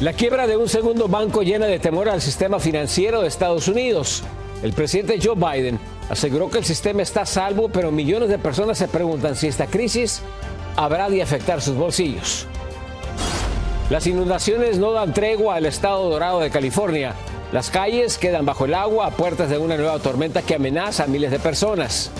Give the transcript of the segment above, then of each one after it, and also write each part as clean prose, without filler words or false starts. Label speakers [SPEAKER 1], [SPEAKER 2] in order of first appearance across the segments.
[SPEAKER 1] La quiebra de un segundo banco llena de temor al sistema financiero de Estados Unidos. El presidente Joe Biden aseguró que el sistema está a salvo, pero millones de personas se preguntan si esta crisis habrá de afectar sus bolsillos. Las inundaciones no dan tregua al estado dorado de California. Las calles quedan bajo el agua a puertas de una nueva tormenta que amenaza a miles de personas.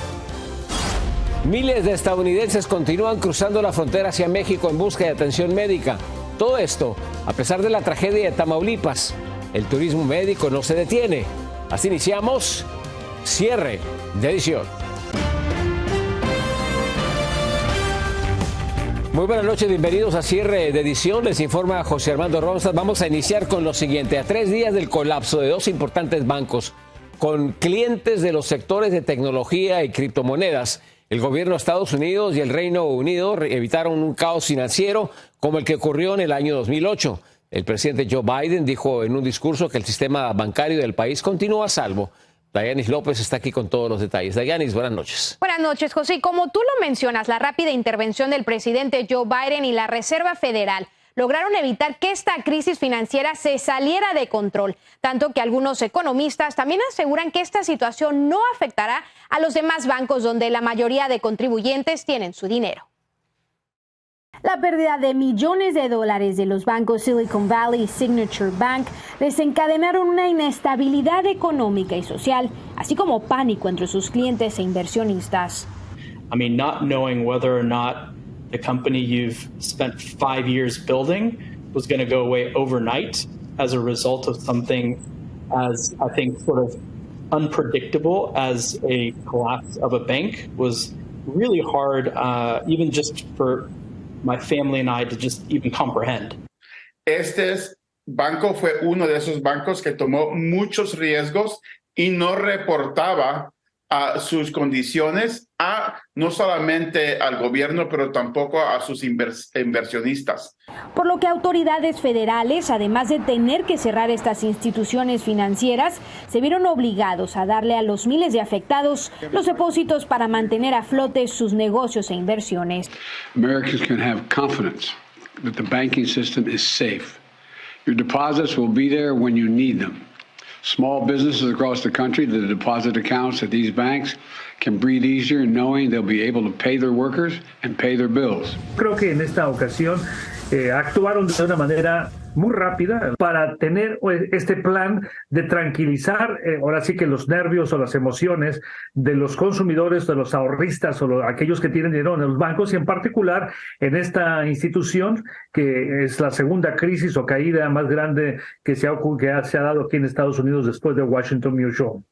[SPEAKER 1] Miles de estadounidenses continúan cruzando la frontera hacia México en busca de atención médica. Todo esto a pesar de la tragedia de Tamaulipas. El turismo médico no se detiene. Así iniciamos cierre de edición. Muy buenas noches, bienvenidos a cierre de edición. Les informa José Armando Ronzas. Vamos a iniciar con lo siguiente. A 3 días del colapso de 2 importantes bancos con clientes de los sectores de tecnología y criptomonedas, el gobierno de Estados Unidos y el Reino Unido evitaron un caos financiero como el que ocurrió en el año 2008. El presidente Joe Biden dijo en un discurso que el sistema bancario del país continúa a salvo. Dayanis López está aquí con todos los detalles. Dayanis, buenas noches.
[SPEAKER 2] Buenas noches, José. Como tú lo mencionas, la rápida intervención del presidente Joe Biden y la Reserva Federal lograron evitar que esta crisis financiera se saliera de control, tanto que algunos economistas también aseguran que esta situación no afectará a los demás bancos donde la mayoría de contribuyentes tienen su dinero.
[SPEAKER 3] La pérdida de millones de dólares de los bancos Silicon Valley y Signature Bank desencadenaron una inestabilidad económica y social, así como pánico entre sus clientes e inversionistas.
[SPEAKER 4] Not knowing whether or not the company you've spent 5 years building was going to go away overnight as a result of something as, I think, sort of unpredictable as a collapse of a bank was really hard, even just for my family and I to just even comprehend.
[SPEAKER 5] Este banco fue uno de esos bancos que tomó muchos riesgos y no reportaba sus condiciones no solamente al gobierno, pero tampoco a sus inversionistas.
[SPEAKER 3] Por lo que autoridades federales, además de tener que cerrar estas instituciones financieras, se vieron obligados a darle a los miles de afectados los depósitos para mantener a flote sus negocios e inversiones.
[SPEAKER 6] Americans can have confidence that the banking system is safe. Your deposits will be there when you need them. Small businesses across the country, the deposit accounts at these banks can breathe easier knowing they'll be able to pay their workers and pay their bills.
[SPEAKER 7] Creo que en esta ocasión actuaron de una manera muy rápida para tener este plan de tranquilizar, ahora sí que los nervios o las emociones de los consumidores, de los ahorristas o aquellos que tienen dinero en los bancos y en particular en esta institución que es la segunda crisis o caída más grande que se ha dado aquí en Estados Unidos después de Washington Mutual.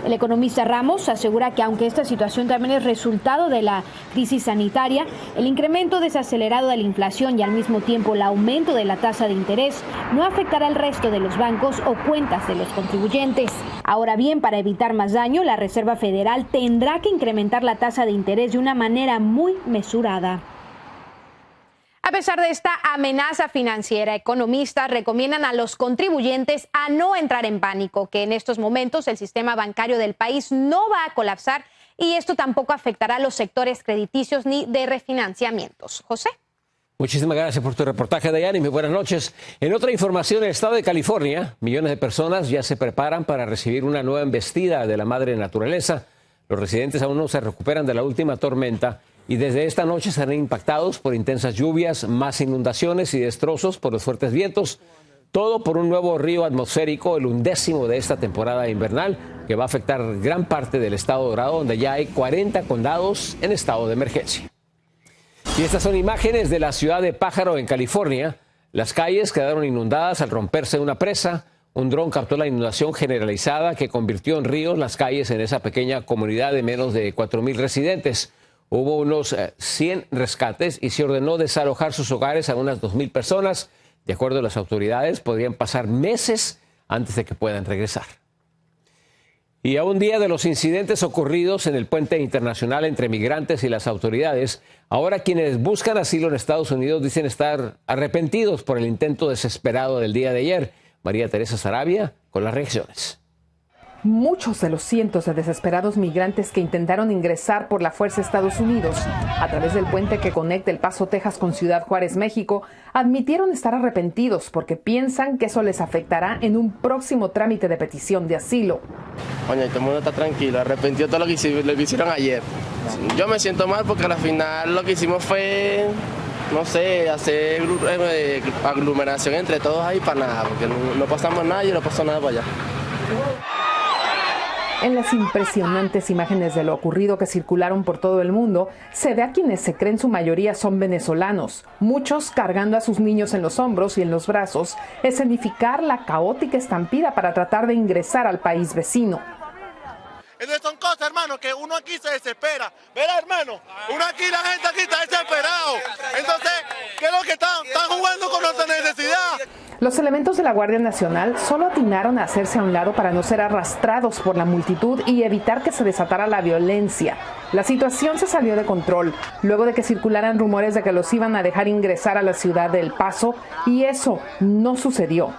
[SPEAKER 3] El economista Ramos asegura que aunque esta situación también es resultado de la crisis sanitaria, el incremento desacelerado de la inflación y al mismo tiempo el aumento de la tasa de interés no afectará al resto de los bancos o cuentas de los contribuyentes. Ahora bien, para evitar más daño, la Reserva Federal tendrá que incrementar la tasa de interés de una manera muy mesurada.
[SPEAKER 2] A pesar de esta amenaza financiera, economistas recomiendan a los contribuyentes a no entrar en pánico, que en estos momentos el sistema bancario del país no va a colapsar y esto tampoco afectará a los sectores crediticios ni de refinanciamientos. José.
[SPEAKER 1] Muchísimas gracias por tu reportaje, Dayani. Muy buenas noches. En otra información, en el estado de California, millones de personas ya se preparan para recibir una nueva embestida de la madre naturaleza. Los residentes aún no se recuperan de la última tormenta y desde esta noche serán impactados por intensas lluvias, más inundaciones y destrozos por los fuertes vientos. Todo por un nuevo río atmosférico, el 11º de esta temporada invernal, que va a afectar gran parte del estado dorado, donde ya hay 40 condados en estado de emergencia. Y estas son imágenes de la ciudad de Pájaro, en California. Las calles quedaron inundadas al romperse una presa. Un dron captó la inundación generalizada que convirtió en ríos las calles en esa pequeña comunidad de menos de 4,000 residentes. Hubo unos 100 rescates y se ordenó desalojar sus hogares a unas 2,000 personas. De acuerdo a las autoridades, podrían pasar meses antes de que puedan regresar. Y a un día de los incidentes ocurridos en el puente internacional entre migrantes y las autoridades, ahora quienes buscan asilo en Estados Unidos dicen estar arrepentidos por el intento desesperado del día de ayer. María Teresa Sarabia con las reacciones.
[SPEAKER 8] muchos de los cientos de desesperados migrantes que intentaron ingresar por la fuerza a Estados Unidos a través del puente que conecta El Paso, Texas con Ciudad Juárez, México, admitieron estar arrepentidos porque piensan que eso les afectará en un próximo trámite de petición de asilo.
[SPEAKER 9] Oye, todo el mundo está tranquilo, arrepentido de todo lo que hicieron ayer. Yo me siento mal porque al final lo que hicimos fue, no sé, hacer aglomeración entre todos ahí para nada, porque no pasamos nada y no pasó nada para allá.
[SPEAKER 8] En las impresionantes imágenes de lo ocurrido que circularon por todo el mundo, se ve a quienes se creen su mayoría son venezolanos, muchos cargando a sus niños en los hombros y en los brazos, escenificar la caótica estampida para tratar de ingresar al país vecino.
[SPEAKER 10] Entonces son cosas, hermano, que uno aquí se desespera. ¿Verdad, hermano? Uno aquí, la gente aquí está desesperado. Entonces, ¿qué es lo que están jugando con nuestra necesidad?
[SPEAKER 8] Los elementos de la Guardia Nacional solo atinaron a hacerse a un lado para no ser arrastrados por la multitud y evitar que se desatara la violencia. La situación se salió de control luego de que circularan rumores de que los iban a dejar ingresar a la ciudad de El Paso, y eso no sucedió.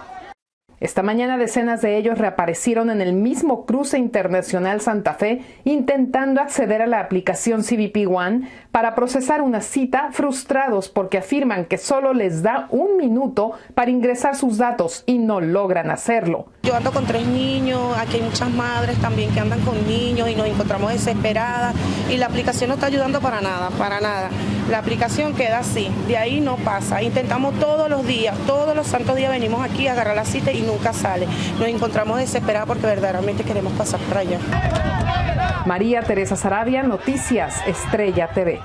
[SPEAKER 8] Esta mañana decenas de ellos reaparecieron en el mismo cruce internacional Santa Fe intentando acceder a la aplicación CBP One para procesar una cita, frustrados porque afirman que solo les da un minuto para ingresar sus datos y no logran hacerlo.
[SPEAKER 11] Yo ando con 3 niños, aquí hay muchas madres también que andan con niños y nos encontramos desesperadas y la aplicación no está ayudando para nada, para nada. La aplicación queda así, de ahí no pasa. Intentamos todos los días, todos los santos días venimos aquí a agarrar la cita y nunca sale. Nos encontramos desesperadas porque verdaderamente queremos pasar por allá.
[SPEAKER 8] María Teresa Saravia, Noticias Estrella TV.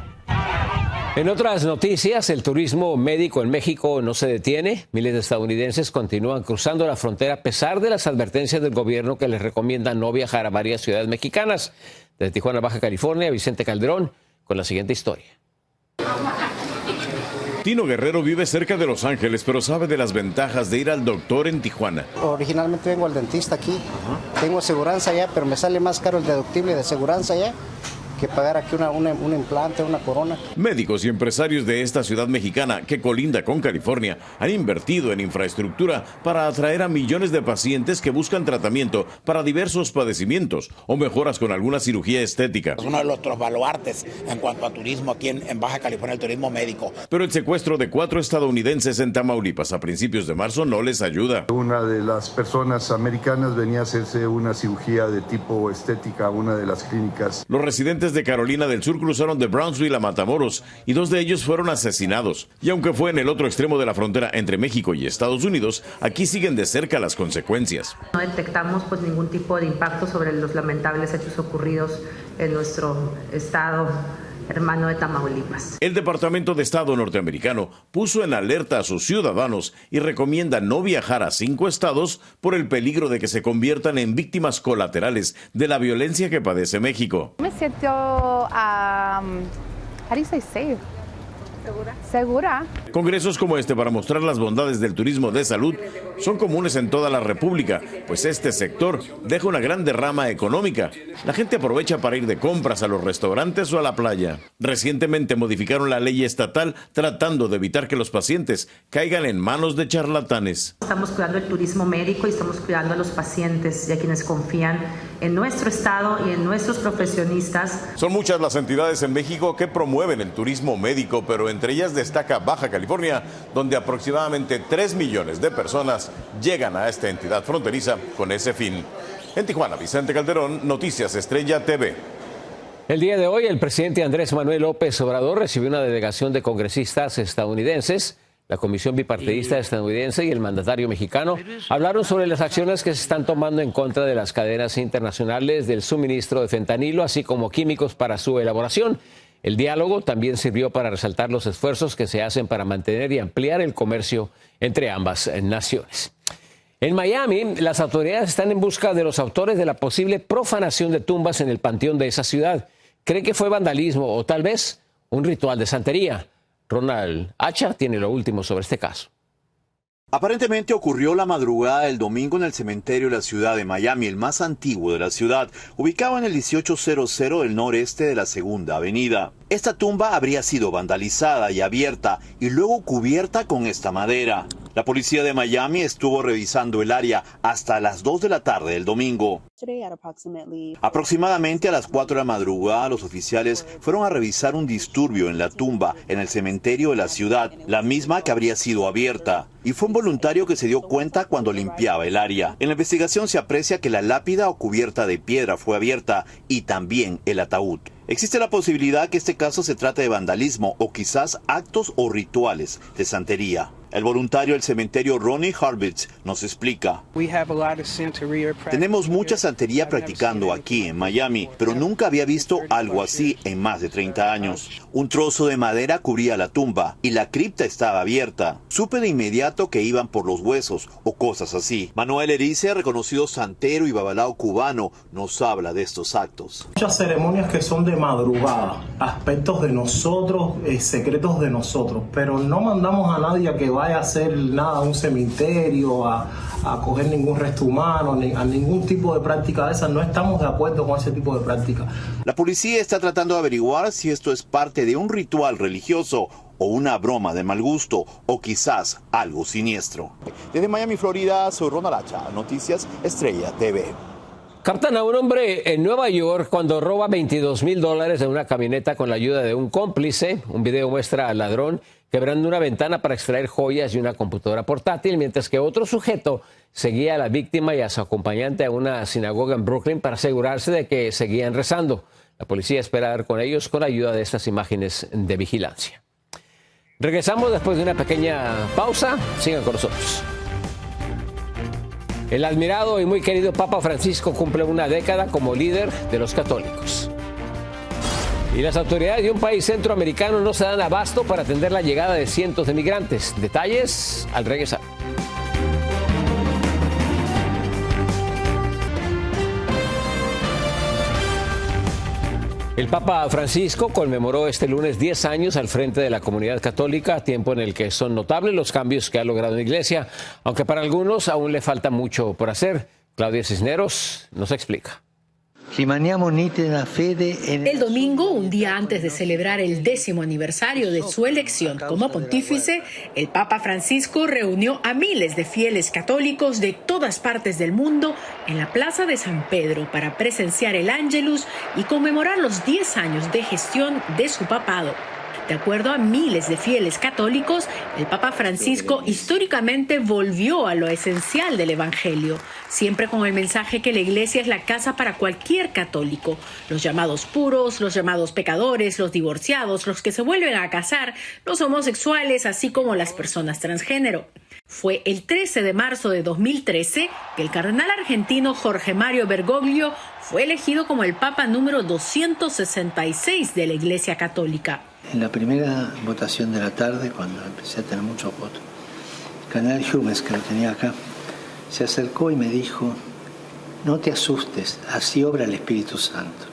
[SPEAKER 1] En otras noticias, el turismo médico en México no se detiene. Miles de estadounidenses continúan cruzando la frontera a pesar de las advertencias del gobierno que les recomienda no viajar a varias ciudades mexicanas. Desde Tijuana, Baja California, Vicente Calderón con la siguiente historia.
[SPEAKER 12] Tino Guerrero vive cerca de Los Ángeles, pero sabe de las ventajas de ir al doctor en Tijuana.
[SPEAKER 13] Originalmente vengo al dentista aquí. Tengo aseguranza allá, pero me sale más caro el deductible de aseguranza allá que pagar aquí un implante, una corona.
[SPEAKER 12] Médicos y empresarios de esta ciudad mexicana, que colinda con California, han invertido en infraestructura para atraer a millones de pacientes que buscan tratamiento para diversos padecimientos o mejoras con alguna cirugía estética.
[SPEAKER 14] Es uno de nuestros baluartes en cuanto a turismo aquí en Baja California, el turismo médico.
[SPEAKER 12] Pero el secuestro de 4 estadounidenses en Tamaulipas a principios de marzo no les ayuda.
[SPEAKER 15] Una de las personas americanas venía a hacerse una cirugía de tipo estética a una de las clínicas.
[SPEAKER 12] Los residentes de Carolina del Sur cruzaron de Brownsville a Matamoros y 2 de ellos fueron asesinados. Y aunque fue en el otro extremo de la frontera entre México y Estados Unidos, aquí siguen de cerca las consecuencias.
[SPEAKER 16] No detectamos ningún tipo de impacto sobre los lamentables hechos ocurridos en nuestro estado hermano de Tamaulipas.
[SPEAKER 12] El Departamento de Estado norteamericano puso en alerta a sus ciudadanos y recomienda no viajar a 5 estados por el peligro de que se conviertan en víctimas colaterales de la violencia que padece México.
[SPEAKER 17] Me siento, how do you say safe? ¿Segura?
[SPEAKER 12] Congresos como este para mostrar las bondades del turismo de salud son comunes en toda la República, pues este sector deja una gran derrama económica. La gente aprovecha para ir de compras a los restaurantes o a la playa. Recientemente modificaron la ley estatal tratando de evitar que los pacientes caigan en manos de charlatanes.
[SPEAKER 16] Estamos cuidando el turismo médico y estamos cuidando a los pacientes y a quienes confían en nuestro estado y en nuestros profesionistas.
[SPEAKER 12] Son muchas las entidades en México que promueven el turismo médico, pero entre ellas destaca Baja California, donde aproximadamente 3 millones de personas llegan a esta entidad fronteriza con ese fin. En Tijuana, Vicente Calderón, Noticias Estrella TV.
[SPEAKER 1] El día de hoy, el presidente Andrés Manuel López Obrador recibió una delegación de congresistas estadounidenses. La Comisión Bipartidista estadounidense y el mandatario mexicano hablaron sobre las acciones que se están tomando en contra de las cadenas internacionales del suministro de fentanilo, así como químicos para su elaboración. El diálogo también sirvió para resaltar los esfuerzos que se hacen para mantener y ampliar el comercio entre ambas naciones. En Miami, las autoridades están en busca de los autores de la posible profanación de tumbas en el panteón de esa ciudad. Creen que fue vandalismo o tal vez un ritual de santería. Ronald Hacha tiene lo último sobre este caso.
[SPEAKER 18] Aparentemente ocurrió la madrugada del domingo en el cementerio de la ciudad de Miami, el más antiguo de la ciudad, ubicado en el 1800 del noreste de la Segunda Avenida. Esta tumba habría sido vandalizada y abierta y luego cubierta con esta madera. La policía de Miami estuvo revisando el área hasta las 2 de la tarde del domingo. Aproximadamente a las 4 de la madrugada, los oficiales fueron a revisar un disturbio en la tumba en el cementerio de la ciudad, la misma que habría sido abierta. Y fue un voluntario que se dio cuenta cuando limpiaba el área. En la investigación se aprecia que la lápida o cubierta de piedra fue abierta y también el ataúd. Existe la posibilidad que este caso se trate de vandalismo o quizás actos o rituales de santería. El voluntario del cementerio Ronnie Harvitz nos explica. Tenemos mucha santería practicando aquí en Miami, pero nunca había visto algo así en más de 30 años. Un trozo de madera cubría la tumba y la cripta estaba abierta. Supe de inmediato que iban por los huesos o cosas así. Manuel Erice, reconocido santero y babalao cubano, nos habla de estos actos.
[SPEAKER 19] Muchas ceremonias que son de madrugada, aspectos de nosotros, secretos de nosotros, pero no mandamos a nadie a que vaya a hacer nada a un cementerio, a coger ningún resto humano, a ningún tipo de práctica de esas. No estamos de acuerdo con ese tipo de práctica.
[SPEAKER 18] La policía está tratando de averiguar si esto es parte de un ritual religioso o una broma de mal gusto o quizás algo siniestro. Desde Miami, Florida, soy Ronald Hacha, Noticias Estrella TV.
[SPEAKER 1] Captan a un hombre en Nueva York cuando roba $22,000 de una camioneta con la ayuda de un cómplice. Un video muestra al ladrón quebrando una ventana para extraer joyas y una computadora portátil, mientras que otro sujeto seguía a la víctima y a su acompañante a una sinagoga en Brooklyn para asegurarse de que seguían rezando. La policía espera dar con ellos con la ayuda de estas imágenes de vigilancia. Regresamos después de una pequeña pausa. Sigan con nosotros. El admirado y muy querido Papa Francisco cumple una década como líder de los católicos. Y las autoridades de un país centroamericano no se dan abasto para atender la llegada de cientos de migrantes. Detalles al regresar. El Papa Francisco conmemoró este lunes 10 años al frente de la comunidad católica, tiempo en el que son notables los cambios que ha logrado la Iglesia, aunque para algunos aún le falta mucho por hacer. Claudia Cisneros nos explica.
[SPEAKER 20] El domingo, un día antes de celebrar el 10º aniversario de su elección como pontífice, el Papa Francisco reunió a miles de fieles católicos de todas partes del mundo en la Plaza de San Pedro para presenciar el Ángelus y conmemorar los 10 años de gestión de su papado. De acuerdo a miles de fieles católicos, el Papa Francisco históricamente volvió a lo esencial del Evangelio, siempre con el mensaje que la Iglesia es la casa para cualquier católico. Los llamados puros, los llamados pecadores, los divorciados, los que se vuelven a casar, los homosexuales, así como las personas transgénero. Fue el 13 de marzo de 2013 que el cardenal argentino Jorge Mario Bergoglio fue elegido como el Papa número 266 de la Iglesia Católica.
[SPEAKER 21] En la primera votación de la tarde, cuando empecé a tener muchos votos, el cardenal Humes, que lo tenía acá, se acercó y me dijo: no te asustes, así obra el Espíritu Santo.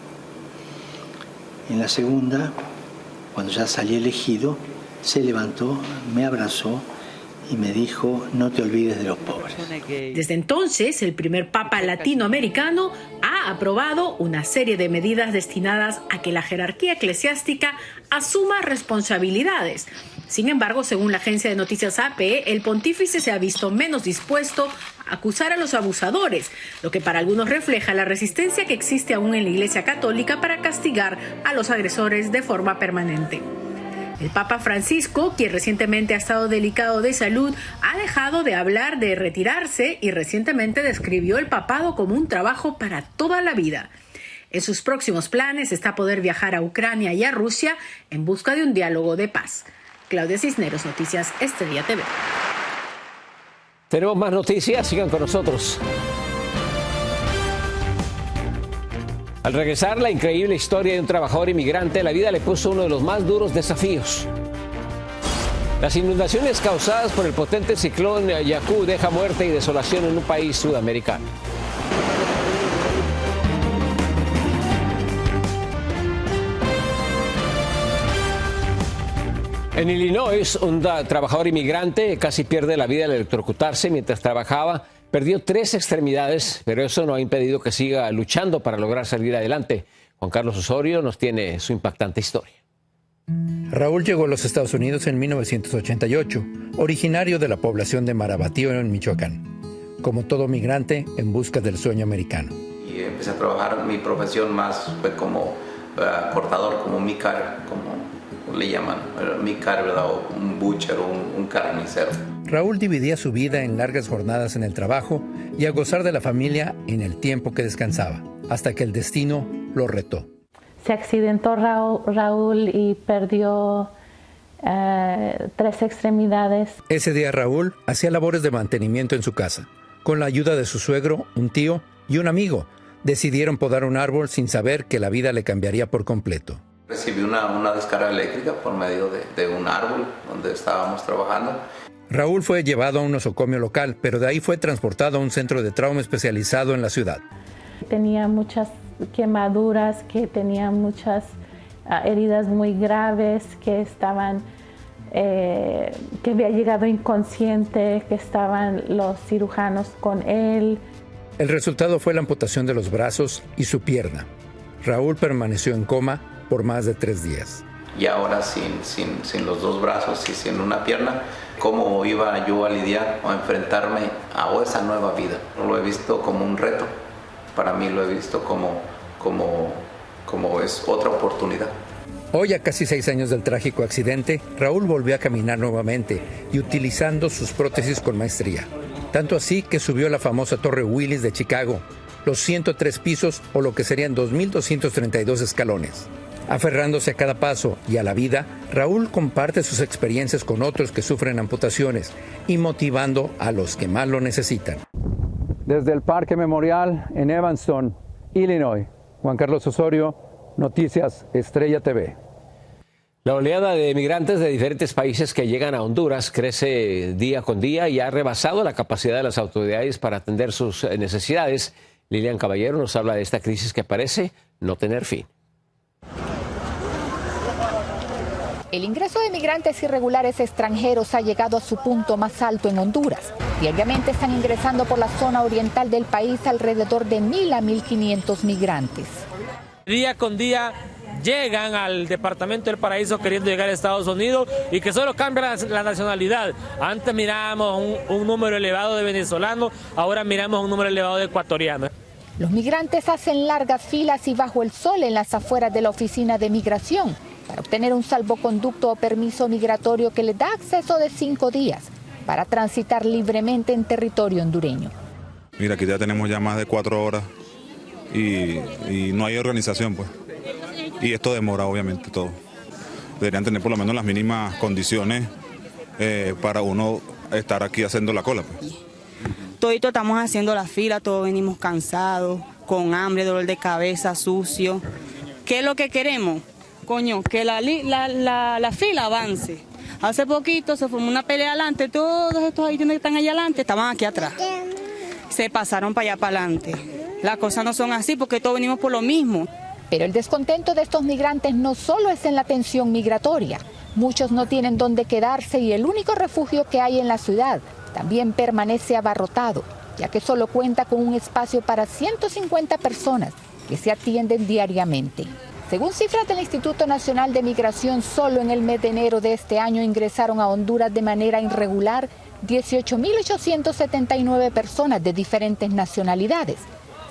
[SPEAKER 21] En la segunda, cuando ya salí elegido, se levantó, me abrazó y me dijo: no te olvides de los pobres.
[SPEAKER 20] Desde entonces, el primer Papa latinoamericano ha aprobado una serie de medidas destinadas a que la jerarquía eclesiástica asuma responsabilidades. Sin embargo, según la agencia de noticias AP, el pontífice se ha visto menos dispuesto a acusar a los abusadores, lo que para algunos refleja la resistencia que existe aún en la Iglesia Católica para castigar a los agresores de forma permanente. El Papa Francisco, quien recientemente ha estado delicado de salud, ha dejado de hablar de retirarse y recientemente describió el papado como un trabajo para toda la vida. En sus próximos planes está poder viajar a Ucrania y a Rusia en busca de un diálogo de paz. Claudia Cisneros, Noticias Estrella TV.
[SPEAKER 1] Tenemos más noticias, sigan con nosotros. Al regresar, la increíble historia de un trabajador inmigrante, la vida le puso uno de los más duros desafíos. Las inundaciones causadas por el potente ciclón Yaku deja muerte y desolación en un país sudamericano. En Illinois, un trabajador inmigrante casi pierde la vida al electrocutarse mientras trabajaba. Perdió 3 extremidades, pero eso no ha impedido que siga luchando para lograr salir adelante. Juan Carlos Osorio nos tiene su impactante historia.
[SPEAKER 4] Raúl llegó a los Estados Unidos en 1988, originario de la población de Marabatío, en Michoacán. Como todo migrante, en busca del sueño americano.
[SPEAKER 22] Y empecé a trabajar, mi profesión más fue como cortador, como meat cutter, como le llaman, meat cutter, ¿verdad? O un butcher, un carnicero.
[SPEAKER 4] Raúl dividía su vida en largas jornadas en el trabajo y a gozar de la familia en el tiempo que descansaba, hasta que el destino lo retó.
[SPEAKER 23] Se accidentó Raúl y perdió 3 extremidades.
[SPEAKER 4] Ese día Raúl hacía labores de mantenimiento en su casa. Con la ayuda de su suegro, un tío y un amigo, decidieron podar un árbol sin saber que la vida le cambiaría por completo.
[SPEAKER 22] Recibí una descarga eléctrica por medio de un árbol donde estábamos trabajando.
[SPEAKER 4] Raúl fue llevado a un nosocomio local, pero de ahí fue transportado a un centro de trauma especializado en la ciudad.
[SPEAKER 23] Tenía muchas quemaduras, que tenía muchas heridas muy graves, que estaban, que había llegado inconsciente, que estaban los cirujanos con él.
[SPEAKER 4] El resultado fue la amputación de los brazos y su pierna. Raúl permaneció en coma por más de 3 días.
[SPEAKER 22] Y ahora sin los 2 brazos y sin una pierna, ¿cómo iba yo a lidiar o a enfrentarme a esa nueva vida? Lo he visto como un reto. Para mí lo he visto como es otra oportunidad.
[SPEAKER 4] Hoy, a casi 6 años del trágico accidente, Raúl volvió a caminar nuevamente y utilizando sus prótesis con maestría. Tanto así que subió a la famosa Torre Willis de Chicago, los 103 pisos o lo que serían 2.232 escalones. Aferrándose a cada paso y a la vida, Raúl comparte sus experiencias con otros que sufren amputaciones y motivando a los que más lo necesitan. Desde el Parque Memorial en Evanston, Illinois, Juan Carlos Osorio, Noticias Estrella TV.
[SPEAKER 1] La oleada de migrantes de diferentes países que llegan a Honduras crece día con día y ha rebasado la capacidad de las autoridades para atender sus necesidades. Lilian Caballero nos habla de esta crisis que parece no tener fin.
[SPEAKER 24] El ingreso de migrantes irregulares extranjeros ha llegado a su punto más alto en Honduras. Diariamente están ingresando por la zona oriental del país alrededor de 1.000 a 1.500 migrantes.
[SPEAKER 25] Día con día llegan al departamento del Paraíso queriendo llegar a Estados Unidos y que solo cambia la nacionalidad. Antes mirábamos un número elevado de venezolanos, ahora miramos un número elevado de ecuatorianos.
[SPEAKER 24] Los migrantes hacen largas filas y bajo el sol en las afueras de la oficina de migración para obtener un salvoconducto o permiso migratorio que les da acceso de 5 días para transitar libremente en territorio hondureño.
[SPEAKER 26] Mira, aquí ya tenemos ya más de 4 horas y no hay organización, pues. Y esto demora, obviamente, todo. Deberían tener por lo menos las mínimas condiciones para uno estar aquí haciendo la cola, pues.
[SPEAKER 27] Todito estamos haciendo la fila, todos venimos cansados, con hambre, dolor de cabeza, sucio. ¿Qué es lo que queremos? Coño, que la fila avance. Hace poquito se formó una pelea adelante, todos estos haitianos que están allá adelante estaban aquí atrás. Se pasaron para allá para adelante. Las cosas no son así porque todos venimos por lo mismo.
[SPEAKER 24] Pero el descontento de estos migrantes no solo es en la tensión migratoria. Muchos no tienen dónde quedarse y el único refugio que hay en la ciudad también permanece abarrotado, ya que solo cuenta con un espacio para 150 personas que se atienden diariamente. Según cifras del Instituto Nacional de Migración, solo en el mes de enero de este año ingresaron a Honduras de manera irregular 18.879 personas de diferentes nacionalidades,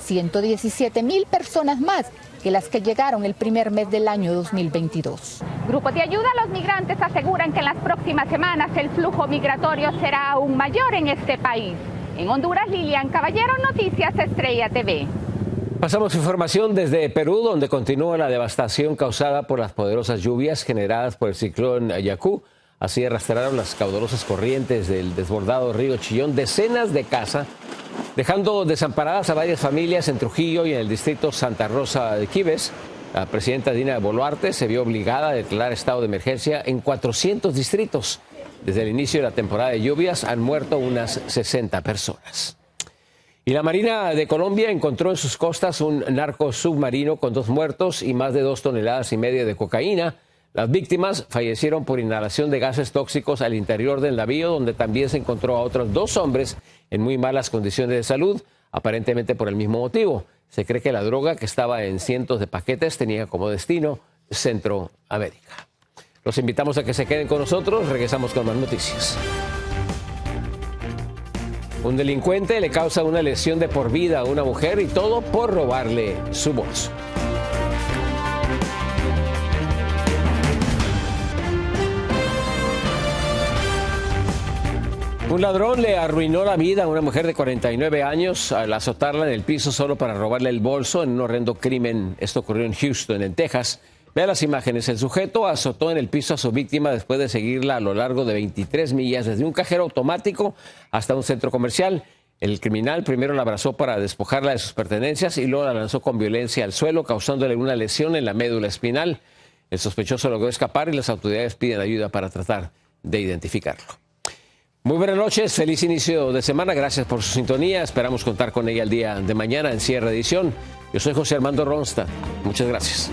[SPEAKER 24] 117.000 personas más que las que llegaron el primer mes del año 2022.
[SPEAKER 28] Grupos de ayuda a los migrantes aseguran que en las próximas semanas el flujo migratorio será aún mayor en este país. En Honduras, Lilian Caballero, Noticias Estrella TV.
[SPEAKER 1] Pasamos información desde Perú, donde continúa la devastación causada por las poderosas lluvias generadas por el ciclón Yaku. Así arrastraron las caudalosas corrientes del desbordado río Chillón decenas de casas, dejando desamparadas a varias familias en Trujillo y en el distrito Santa Rosa de Quibes. La presidenta Dina Boluarte se vio obligada a declarar estado de emergencia en 400 distritos. Desde el inicio de la temporada de lluvias han muerto unas 60 personas. Y la Marina de Colombia encontró en sus costas un narco submarino con 2 muertos y más de 2,5 toneladas de cocaína. Las víctimas fallecieron por inhalación de gases tóxicos al interior del navío, donde también se encontró a otros 2 hombres en muy malas condiciones de salud, aparentemente por el mismo motivo. Se cree que la droga, que estaba en cientos de paquetes, tenía como destino Centroamérica. Los invitamos a que se queden con nosotros. Regresamos con más noticias. Un delincuente le causa una lesión de por vida a una mujer y todo por robarle su bolso. Un ladrón le arruinó la vida a una mujer de 49 años al azotarla en el piso solo para robarle el bolso en un horrendo crimen. Esto ocurrió en Houston, en Texas. Vean las imágenes. El sujeto azotó en el piso a su víctima después de seguirla a lo largo de 23 millas, desde un cajero automático hasta un centro comercial. El criminal primero la abrazó para despojarla de sus pertenencias y luego la lanzó con violencia al suelo, causándole una lesión en la médula espinal. El sospechoso logró escapar y las autoridades piden ayuda para tratar de identificarlo. Muy buenas noches, feliz inicio de semana, gracias por su sintonía. Esperamos contar con ella el día de mañana en Cierre Edición. Yo soy José Armando Ronstadt. Muchas gracias.